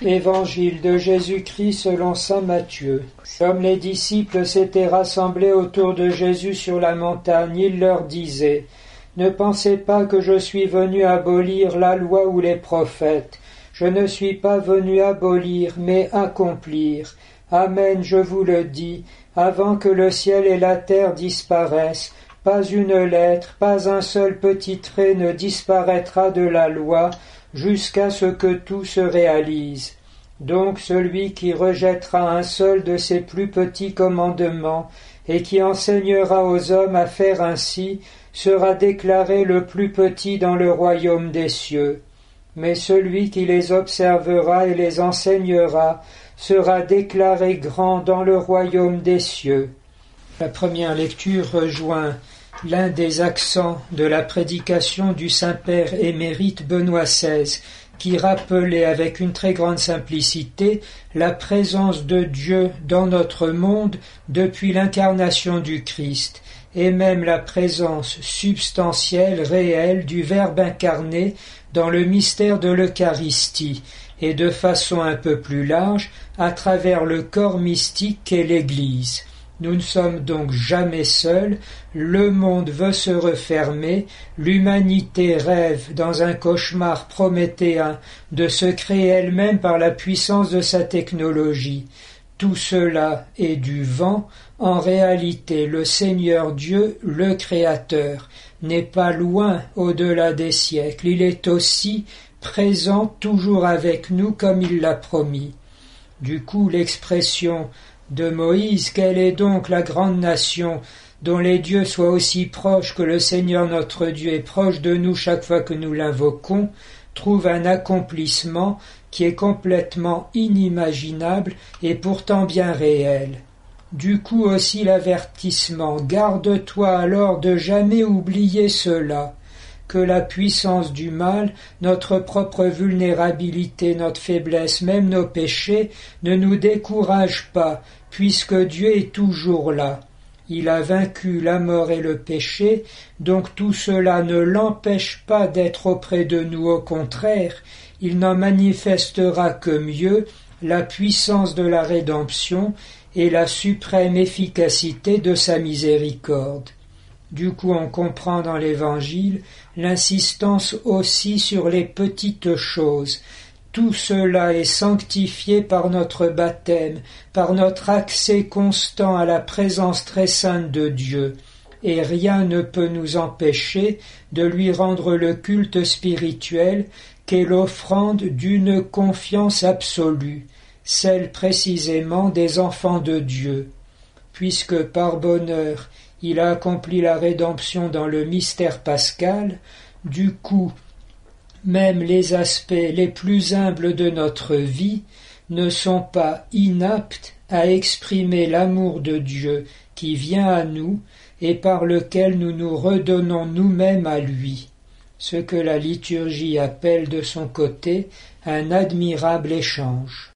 Évangile de Jésus-Christ selon saint Matthieu. Comme les disciples s'étaient rassemblés autour de Jésus sur la montagne, il leur disait : Ne pensez pas que je suis venu abolir la loi ou les prophètes. Je ne suis pas venu abolir, mais accomplir. Amen, je vous le dis, avant que le ciel et la terre disparaissent, pas une lettre, pas un seul petit trait ne disparaîtra de la loi, jusqu'à ce que tout se réalise. Donc celui qui rejettera un seul de ces plus petits commandements, et qui enseignera aux hommes à faire ainsi, sera déclaré le plus petit dans le royaume des cieux. Mais celui qui les observera et les enseignera sera déclaré grand dans le royaume des cieux. La première lecture rejoint l'un des accents de la prédication du Saint-Père émérite Benoît XVI, qui rappelait avec une très grande simplicité la présence de Dieu dans notre monde depuis l'incarnation du Christ, et même la présence substantielle, réelle du Verbe incarné dans le mystère de l'Eucharistie, et de façon un peu plus large à travers le corps mystique qu'est l'Église. Nous ne sommes donc jamais seuls, le monde veut se refermer, l'humanité rêve dans un cauchemar prométhéen de se créer elle-même par la puissance de sa technologie. Tout cela est du vent. En réalité, le Seigneur Dieu, le Créateur, n'est pas loin au-delà des siècles, il est aussi présent toujours avec nous comme il l'a promis. Du coup, l'expression de Moïse, quelle est donc la grande nation dont les dieux soient aussi proches que le Seigneur notre Dieu est proche de nous chaque fois que nous l'invoquons, trouve un accomplissement qui est complètement inimaginable et pourtant bien réel. Du coup aussi l'avertissement, garde-toi alors de jamais oublier cela, que la puissance du mal, notre propre vulnérabilité, notre faiblesse, même nos péchés, ne nous découragent pas, puisque Dieu est toujours là. Il a vaincu la mort et le péché, donc tout cela ne l'empêche pas d'être auprès de nous, au contraire, il n'en manifestera que mieux la puissance de la rédemption et la suprême efficacité de sa miséricorde. Du coup, on comprend dans l'Évangile l'insistance aussi sur les petites choses. Tout cela est sanctifié par notre baptême, par notre accès constant à la présence très sainte de Dieu, et rien ne peut nous empêcher de lui rendre le culte spirituel qu'est l'offrande d'une confiance absolue, celle précisément des enfants de Dieu. Puisque par bonheur il a accompli la rédemption dans le mystère pascal, du coup, même les aspects les plus humbles de notre vie ne sont pas inaptes à exprimer l'amour de Dieu qui vient à nous et par lequel nous nous redonnons nous-mêmes à lui, ce que la liturgie appelle de son côté un admirable échange.